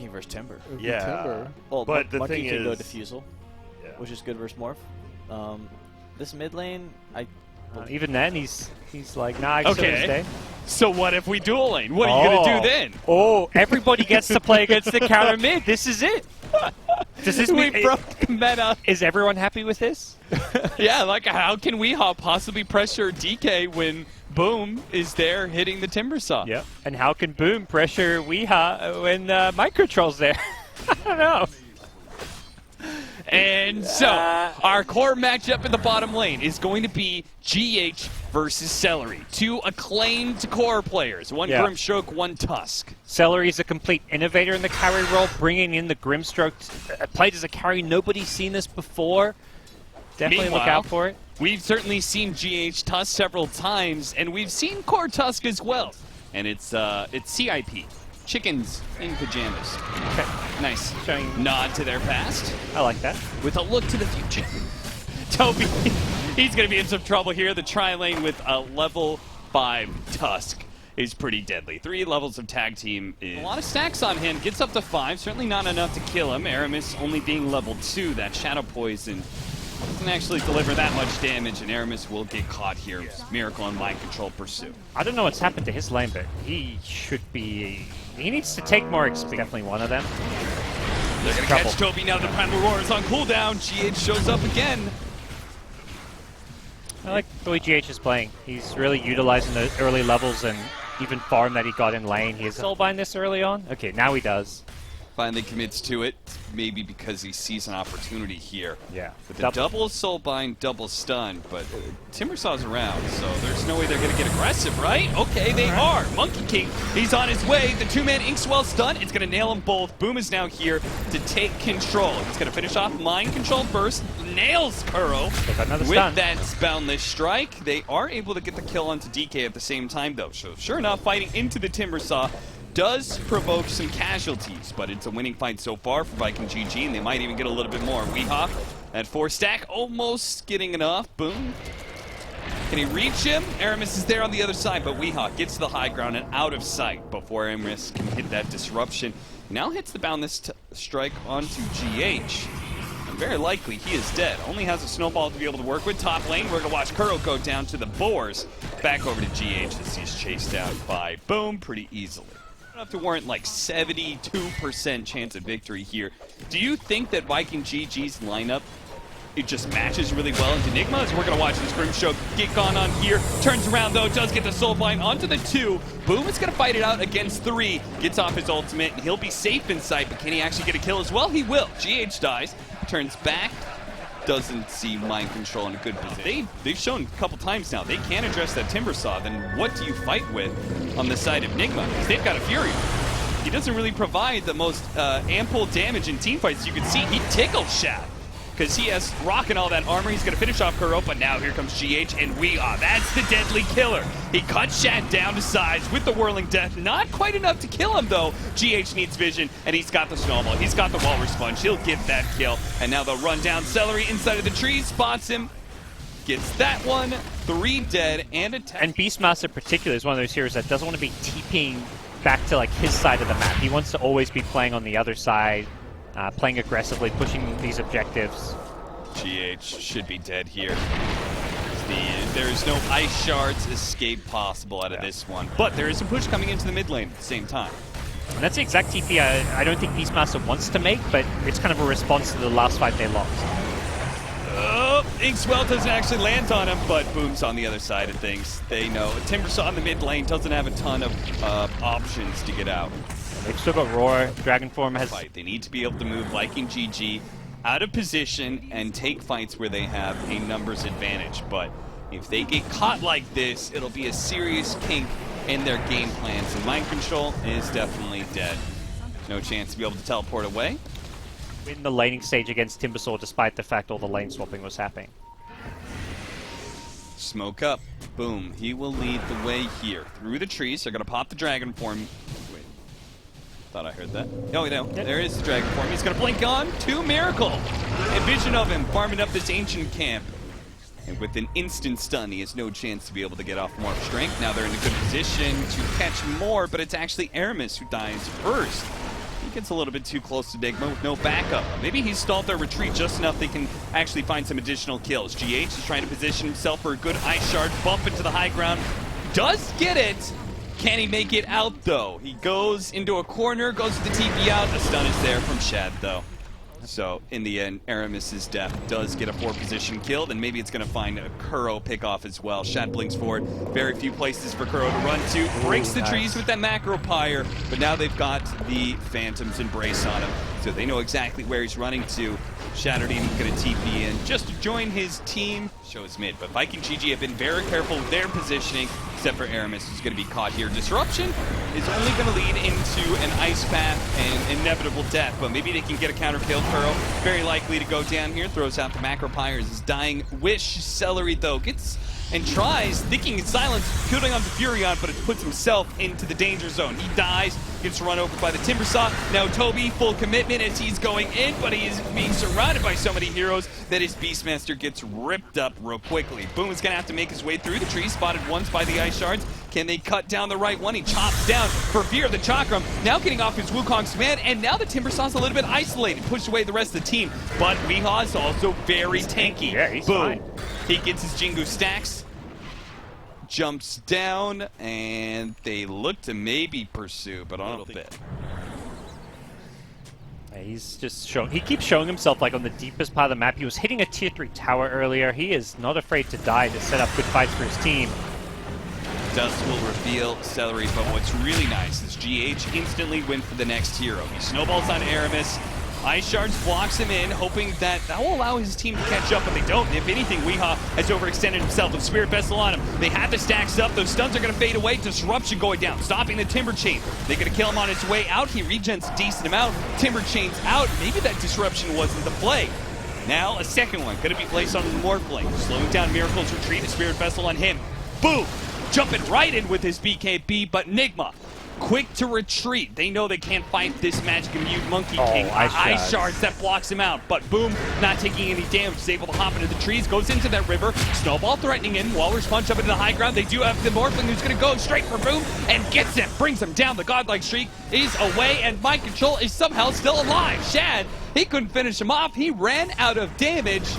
King versus Timber. Yeah. Timber. Well, But the Monkey thing can go is- Diffusal, Yeah. which is good versus Morph. This mid lane, Even then, he's like, nah, I can still Okay. stay. So what if we dual lane? What are you going to do then? Oh, everybody gets to play against the counter mid. This is it. Does this We mean... broke the meta. Is everyone happy with this? Yeah, like how can Weehaw possibly pressure DK when Boom is there hitting the Timber Saw? Yep. And how can Boom pressure Weeha when Microtroll's there? I don't know. And so, our core matchup in the bottom lane is going to be GH versus Celery. Two acclaimed core players. One Yeah. Grimstroke, one Tusk. Celery's a complete innovator in the carry role, bringing in the Grimstroke. Played as a carry. Nobody's seen this before. Definitely look Meanwhile, out for it. We've certainly seen GH Tusk several times, and we've seen core Tusk as well. And it's CIP. Chickens in pajamas. Okay. Nice. Showing- Nod to their past I like that. with a look to the future. Toby, he's going to be in some trouble here. The tri-lane with a level 5 Tusk is pretty deadly. 3 levels of tag team is a lot of stacks on him. Gets up to 5. Certainly not enough to kill him. Aramis only being level 2. That Shadow Poison doesn't actually deliver that much damage, and Aramis will get caught here. Miracle and Mind Control pursue. I don't know what's happened to his lane, but he should be... He needs to take more XP. Definitely one of them. They're going to catch Toby now. The Primal Roar is on cooldown. GH shows up again. I like the way GH is playing. He's really utilizing the early levels and even farm that he got in lane. He has soulbind this early on. Okay, now he does. Finally commits to it, maybe because he sees an opportunity here. Yeah. With the double soulbind, double stun, but Timbersaw's around, so there's no way they're going to get aggressive, right? Okay, they are. Monkey King, he's on his way. The 2-man Inkswell stun, it's going to nail them both. Boom is now here to take control. He's going to finish off Mind Control first. Nails Kuro another with stun. that Boundless Strike. They are able to get the kill onto DK at the same time, though. So sure enough, fighting into the Timbersaw does provoke some casualties, but it's a winning fight so far for Viking GG, and they might even get a little bit more. Weehaw at 4 stack, almost getting it off. Boom. Can he reach him? Aramis is there on the other side, but Weehaw gets to the high ground and out of sight before Aramis can hit that disruption. He now hits the Boundless Strike onto GH. And very likely he is dead. Only has a snowball to be able to work with. Top lane, we're going to watch Kuro go down to the boars. Back over to GH as he's chased down by Boom pretty easily. Enough to warrant like 72% chance of victory here. Do you think that Viking GG's lineup, it just matches really well into NIGMA? As we're going to watch this Grimstroke get gone on here. Turns around though, does get the soulbind onto the 2. Boom is going to fight it out against 3. Gets off his ultimate, and he'll be safe in sight, but can he actually get a kill as well? He will. GH dies, turns back, doesn't see Mind Control in a good position. They've shown a couple times now they can address that Timbersaw. Then what do you fight with on the side of NIGMA? Because they've got a Fury. He doesn't really provide the most ample damage in teamfights. You can see he tickles Shad because he has Rock and all that armor. He's going to finish off Kuro, but now here comes GH, and that's the deadly killer. He cuts Shad down to size with the Whirling Death. Not quite enough to kill him, though. GH needs vision, and he's got the snowball. He's got the Walrus Sponge. He'll get that kill, and now they'll run down Celery inside of the trees, spots him, gets that one, 3 dead, and a And Beastmaster particularly is one of those heroes that doesn't want to be TPing back to like his side of the map. He wants to always be playing on the other side, playing aggressively, pushing these objectives. GH should be dead here. There is no Ice Shards escape possible out of this one, but there is a push coming into the mid lane at the same time. And that's the exact TP I don't think Beastmaster wants to make, but it's kind of a response to the last fight they lost. Oh, Inkswell doesn't actually land on him, but Boom's on the other side of things. They know. Timbersaw in the mid lane doesn't have a ton of options to get out. They've still got Roar. Dragonform has... They need to be able to move Viking GG out of position and take fights where they have a numbers advantage. But if they get caught like this, it'll be a serious kink in their game plans. And Mind Control is definitely dead. No chance to be able to teleport away. in the laning stage against Timbersaw, despite the fact all the lane swapping was happening. Smoke up. Boom. He will lead the way here. Through the trees. They're going to pop the dragon form. Wait. Thought I heard that. Oh, no. There is the dragon form. He's going to blink on to Miracle. A vision of him farming up this ancient camp. And with an instant stun, he has no chance to be able to get off more strength. Now they're in a good position to catch more, but it's actually Aramis who dies first. gets a little bit too close to NIGMA with no backup. Maybe he's stalled their retreat just enough they can actually find some additional kills. GH is trying to position himself for a good ice shard, bump into the high ground. Does get it. Can he make it out, though? He goes into a corner, goes to the TP out. The stun is there from Shad, though. So, in the end, Aramis' death does get a 4-position kill, and maybe it's going to find a Kuro pick off as well. Shad blinks forward. Very few places for Kuro to run to. Breaks the trees with that macro pyre, but now they've got the Phantom's Embrace on him. So they know exactly where he's running to. Shatterdine going to TP in just to join his team. Shows mid, but Viking GG have been very careful with their positioning, except for Aramis, who's going to be caught here. Disruption is only going to lead into an ice path and inevitable death, but maybe they can get a counter kill. Kuro very likely to go down here, throws out the macro pyres, his dying wish. Celery, though, gets and tries, thinking it's silence, putting on the Furion, but it puts himself into the danger zone. He dies, gets run over by the Timbersaw. Now Toby, full commitment as he's going in, but he is being surrounded by so many heroes that his Beastmaster gets ripped up real quickly. Boom is going to have to make his way through the tree, spotted once by the Ice Shards. Can they cut down the right one? He chops down for fear of the Chakram, now getting off his Wukong's command, and now the Timbersaw's a little bit isolated, pushed away the rest of the team. But Weehaw is also very tanky. Yeah, he's Boom. fine. He gets his Jingu stacks, jumps down, and they look to maybe pursue, but I don't think. He's just showing. He keeps showing himself like on the deepest part of the map. He was hitting a tier 3 tower earlier. He is not afraid to die to set up good fights for his team. Dust will reveal Celery, but what's really nice is GH instantly went for the next hero. He snowballs on Aramis. Ice Shards blocks him in, hoping that will allow his team to catch up, but they don't. If anything, Weehaw has overextended himself with Spirit Vessel on him. They have the stacks up. Those stuns are going to fade away. Disruption going down, stopping the Timber Chain. They're going to kill him on his way out. He regens a decent amount. Timber Chain's out. Maybe that Disruption wasn't the play. Now a second one going to be placed on the Morphling, slowing down Miracle's retreat. A Spirit Vessel on him. Boom! Jumping right in with his BKB, but NIGMA quick to retreat. They know they can't fight this Magic Immune Monkey King. Ice Shards that blocks him out, but Boom, not taking any damage, is able to hop into the trees, goes into that river. Snowball threatening in. Walrus punch up into the high ground. They do have the Morphling who's going to go straight for Boom and gets him, brings him down. The godlike streak is away, and Mind Control is somehow still alive. Shad, he couldn't finish him off. He ran out of damage.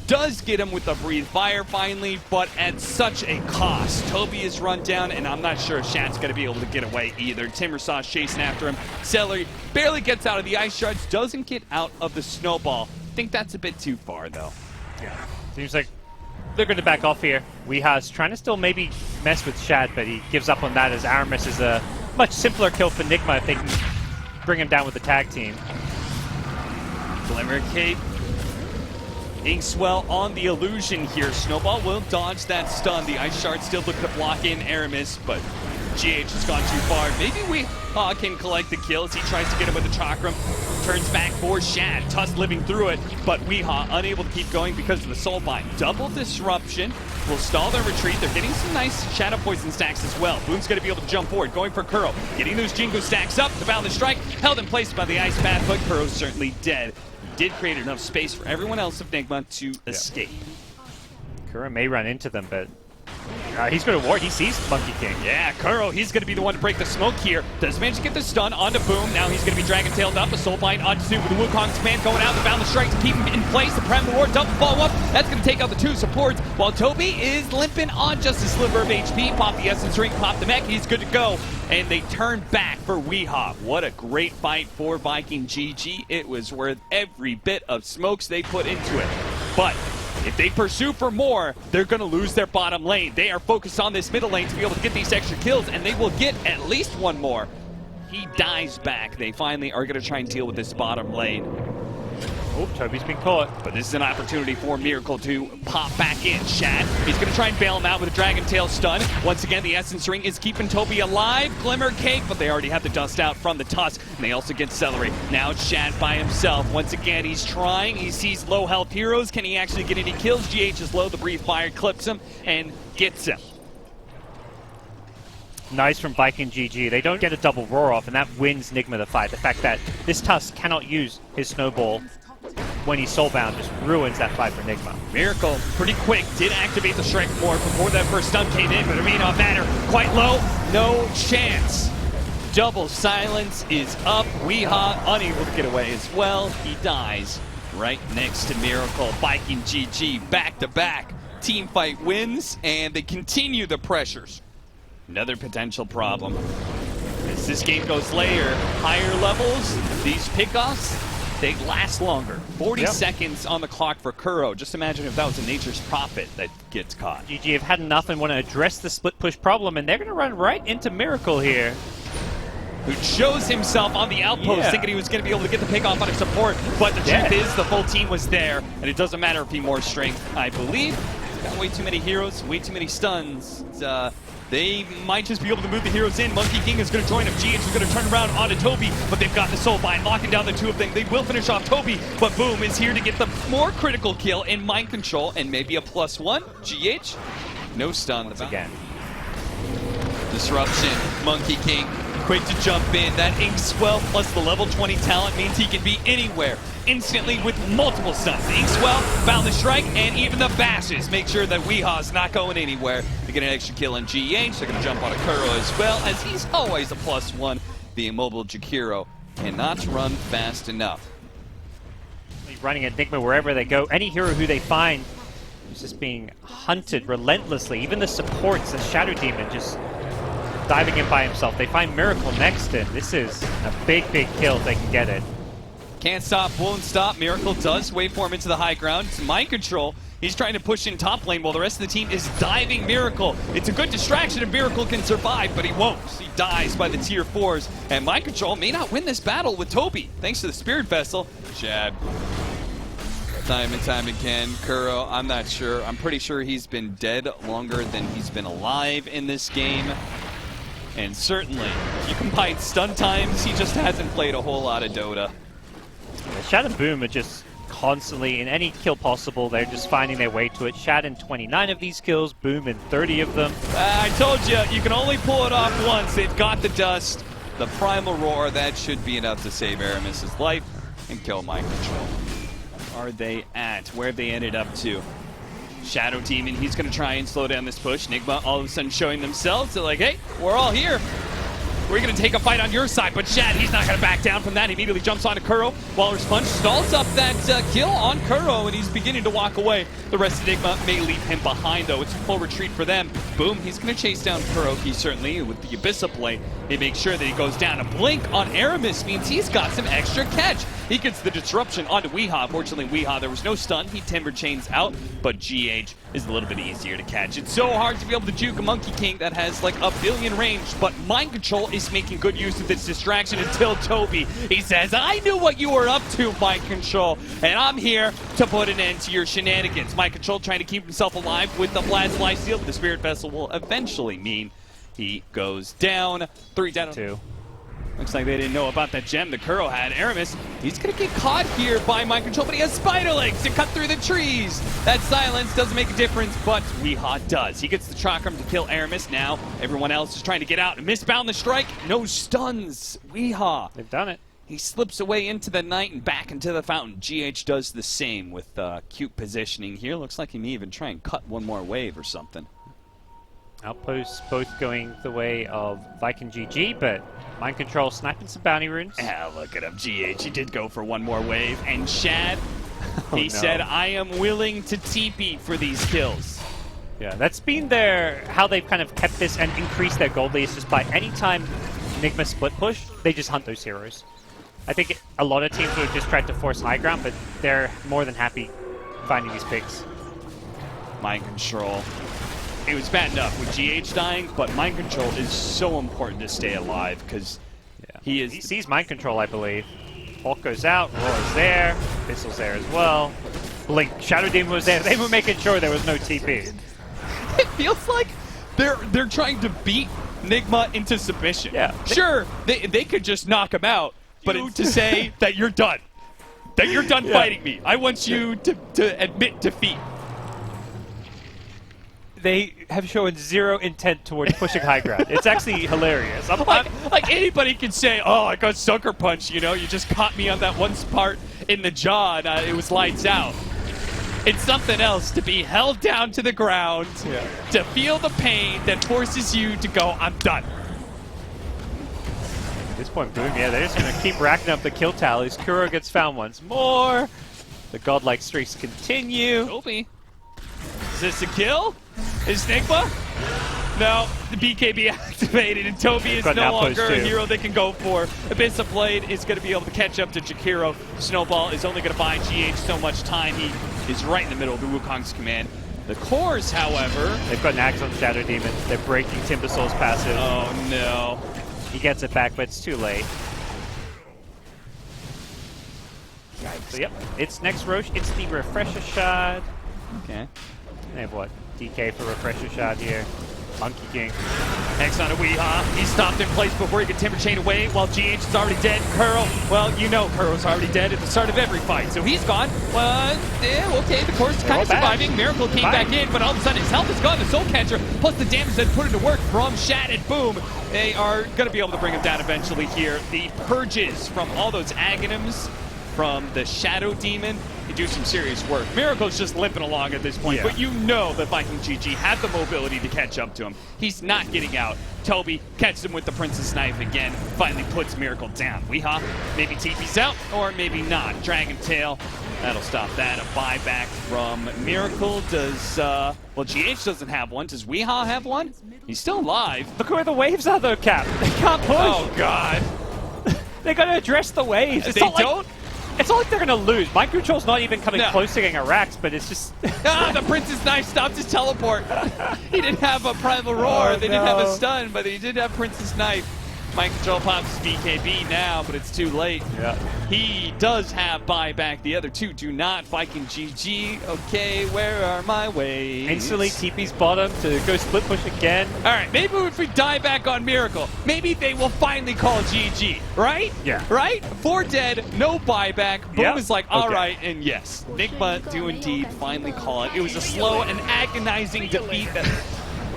Does get him with the Breathe Fire finally, but at such a cost. Toby is run down, and I'm not sure if Shad's going to be able to get away either. Timbersaw's chasing after him. Celery barely gets out of the Ice Shards, doesn't get out of the Snowball. I think that's a bit too far, though. Yeah. Seems like they're going to back off here. Weeha's trying to still maybe mess with Shad, but he gives up on that as Aramis is a much simpler kill for NIGMA if they can bring him down with the tag team. Glimmer Cape. Inkswell on the illusion here. Snowball will dodge that stun. The Ice Shard still look to block in Aramis, but GH has gone too far. Maybe Weehaw can collect the kill as he tries to get him with the Chakram. Turns back for Shad. Tusk living through it, but Weehaw unable to keep going because of the Soulbind. Double Disruption will stall their retreat. They're getting some nice Shadow Poison stacks as well. Boom's going to be able to jump forward, going for Kuro. Getting those Jingu stacks up. The Boundless Strike held in place by the Ice Path, but Kuro's certainly dead. Did create enough space for everyone else of NIGMA to escape. Kuro may run into them, but he's going to ward. He sees Monkey King. Yeah, Kuro, he's going to be the one to break the smoke here. Does manage to get the stun onto Boom. Now he's going to be Dragon-tailed up. A Soulbind onto with the Wukong's command going out. The Boundless Strike to keep him in place. The Prem the Ward, double follow-up. That's going to take out the two supports, while Toby is limping on just a sliver of HP. Pop the Essence Ring, pop the mech. He's good to go. And they turn back for Weehaw. What a great fight for Viking GG. It was worth every bit of smokes they put into it. But if they pursue for more, they're going to lose their bottom lane. They are focused on this middle lane to be able to get these extra kills, and they will get at least one more. He dies back. They finally are going to try and deal with this bottom lane. Oh, Toby's been caught. But this is an opportunity for Miracle to pop back in. Shad, he's going to try and bail him out with a Dragon Tail stun. Once again, the Essence Ring is keeping Toby alive. Glimmer Cake, but they already have the dust out from the Tusk, and they also get Celery. Now it's Shad by himself. Once again, he's trying. He sees low health heroes. Can he actually get any kills? GH is low. The Breathe Fire clips him and gets him. Nice from Viking GG. They don't get a double roar off, and that wins NIGMA the fight. The fact that this Tusk cannot use his Snowball when he's soulbound just ruins that fight for NIGMA. Miracle, pretty quick, did activate the Strike more before that first stun came in, but it may not matter. Quite low, no chance. double silence is up. Weehaw unable to get away as well. He dies right next to Miracle. Viking GG back to back. Team fight wins, and they continue the pressures. Another potential problem. As this game goes later, higher levels, these pickoffs, they last longer. 40 seconds on the clock for Kuro. Just imagine if that was a Nature's Prophet that gets caught. GG have had enough and want to address the split push problem, and they're going to run right into Miracle here. Who shows himself on the outpost, thinking he was going to be able to get the pick off on his support, but the truth is the full team was there, and it doesn't matter if he more strength, I believe. He's got way too many heroes, way too many stuns. They might just be able to move the heroes in. Monkey King is going to join him. GH is going to turn around onto Toby, but they've got the soul bind, locking down the two of them. They will finish off Toby, but Boom is here to get the more critical kill in mind control and maybe a +1. GH, no stun. Once again. Disruption, Monkey King, quick to jump in. That ink swell plus the level 20 talent means he can be anywhere instantly with multiple stuns. The ink swell, found the strike, and even the bashes make sure that Weehaw's not going anywhere to get an extra kill on GH. They're going to jump on a Kuro as well, as he's always a +1. The immobile Jakiro cannot run fast enough. He's running at NIGMA wherever they go. Any hero who they find is just being hunted relentlessly. Even the supports, the Shadow Demon, just diving in by himself. They find Miracle next in. This is a big, big kill if they can get it. Can't stop, won't stop. Miracle does waveform into the high ground. It's mind control. He's trying to push in top lane while the rest of the team is diving Miracle. It's a good distraction if Miracle can survive, but he won't. He dies by the tier 4s. And mind control may not win this battle with Toby, thanks to the Spirit Vessel. Shad. Time and time again. Kuro, I'm not sure. I'm pretty sure he's been dead longer than he's been alive in this game. And certainly, if you combine stun times, he just hasn't played a whole lot of Dota. Shad and Boom are just constantly, in any kill possible, they're just finding their way to it. Shad in 29 of these kills, Boom in 30 of them. I told you, you can only pull it off once. They've got the dust, the Primal Roar. That should be enough to save Aramis's life and kill Mind Control. Where are they at? Where have they ended up to? Shadow Demon, he's going to try and slow down this push. NIGMA all of a sudden showing themselves. They're like, hey, we're all here. We're going to take a fight on your side, but Shad, he's not going to back down from that. He immediately jumps onto Kuro. Walrus Punch stalls up that kill on Kuro, and he's beginning to walk away. The rest of NIGMA may leave him behind, though. It's a full retreat for them. Boom, he's going to chase down Kuro. He certainly, with the Abyssa play, they make sure that he goes down. A blink on Aramis means he's got some extra catch. He gets the disruption onto Weehaw. Fortunately, Weehaw, there was no stun. He timber chains out, but GH is a little bit easier to catch. It's so hard to be able to juke a Monkey King that has like a billion range, but Mind Control is making good use of this distraction until Toby. He says, I knew what you were up to, Mind Control, and I'm here to put an end to your shenanigans. Mind Control trying to keep himself alive with the Blast Lifesteal. The Spirit Vessel will eventually mean he goes down. 3 down. 2. Looks like they didn't know about that gem the Kuro had. Aramis, he's going to get caught here by Mind Control, but he has spider legs to cut through the trees. That silence doesn't make a difference, but Weehaw does. He gets the Chakram to kill Aramis. Now everyone else is trying to get out. Misbound the strike. No stuns. Weehaw. They've done it. He slips away into the night and back into the fountain. GH does the same with cute positioning here. Looks like he may even try and cut one more wave or something. Outposts both going the way of Viking GG, but Mind Control sniping some bounty runes. Ah, look at him, GH. He did go for one more wave. And Shad, he said, I am willing to TP for these kills. Yeah, that's been how they've kind of kept this and increased their gold lead, just by any time NIGMA split push, they just hunt those heroes. I think a lot of teams would have just tried to force high ground, but they're more than happy finding these picks. Mind Control. It was bad enough with GH dying, but Mind Control is so important to stay alive because he sees Mind Control, I believe. Hawk goes out, Roar's there, Thistle's there as well. Blink, Shadow Demon was there. They were making sure there was no TP. It feels like they're trying to beat NIGMA into submission. Yeah. Sure, they could just knock him out, but to say that you're done. That you're done fighting me. I want you to admit defeat. They have shown zero intent towards pushing high ground. It's actually hilarious. Like anybody can say, oh, I got sucker punch, you know, you just caught me on that one part in the jaw and it was lights out. It's something else to be held down to the ground, to feel the pain that forces you to go, I'm done. At this point, Boom, yeah, they're just going to keep racking up the kill tallies. Kuro gets found once more. The godlike streaks continue. Toby. Is this a kill? Is NIGMA? No, the BKB activated, and Toby is no longer a hero they can go for. Abyss of Blade is going to be able to catch up to Jakiro. Snowball is only going to buy GH so much time. He is right in the middle of the Wukong's command. The cores, however... They've got Nags on Shadow Demon. They're breaking Timbersoul's passive. Oh, no. He gets it back, but it's too late. So, yep, it's next Roche. It's the Refresher Shard. Okay. They have what? DK for Refresher Shard here. Monkey King. X on a Weehaw. He's stopped in place before he could Timber Chain away while GH is already dead. Curl, well, you know Curl's already dead at the start of every fight, so he's gone. Well, yeah, okay, the core's kind of surviving. Miracle came back in, but all of a sudden his health is gone. The Soul Catcher, plus the damage that put into work from Shad and Boom. They are going to be able to bring him down eventually here. The purges from all those Aghanims from the Shadow Demon, they do some serious work. Miracle's just limping along at this point, but you know that Viking GG had the mobility to catch up to him. He's not getting out. Toby catches him with the Princess Knife again, finally puts Miracle down. Weehaw, maybe TP's out, or maybe not. Dragon Tail, that'll stop that. A buyback from Miracle. Does, well, GH doesn't have one. Does Weehaw have one? He's still alive. Look where the waves are though, Cap. They can't push. Oh, God. They gotta address the waves. They don't? It's not like they're going to lose. Mind Control's not even coming close to getting a Rax, but it's just... The Princess Knife stopped his teleport. He didn't have a Primal Roar. They didn't have a stun, but he did have Princess Knife. Mind Control pops his BKB now, but it's too late. Yeah. He does have buyback. The other two do not. Viking GG. Okay, where are my waves? Instantly TP's bottom to go split push again. All right, maybe if we die back on Miracle, maybe they will finally call GG, right? Yeah. Right? 4 dead, no buyback. Boom is like, all right, and yes. NIGMA do indeed finally call it. It was a slow and agonizing defeat that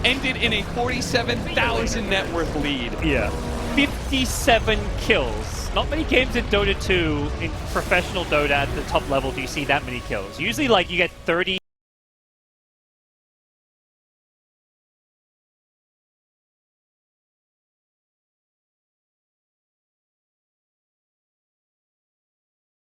ended in a 47,000 net worth lead. Yeah. 57 kills. Not many games in Dota 2, in professional Dota at the top level, do you see that many kills. Usually, like, you get 30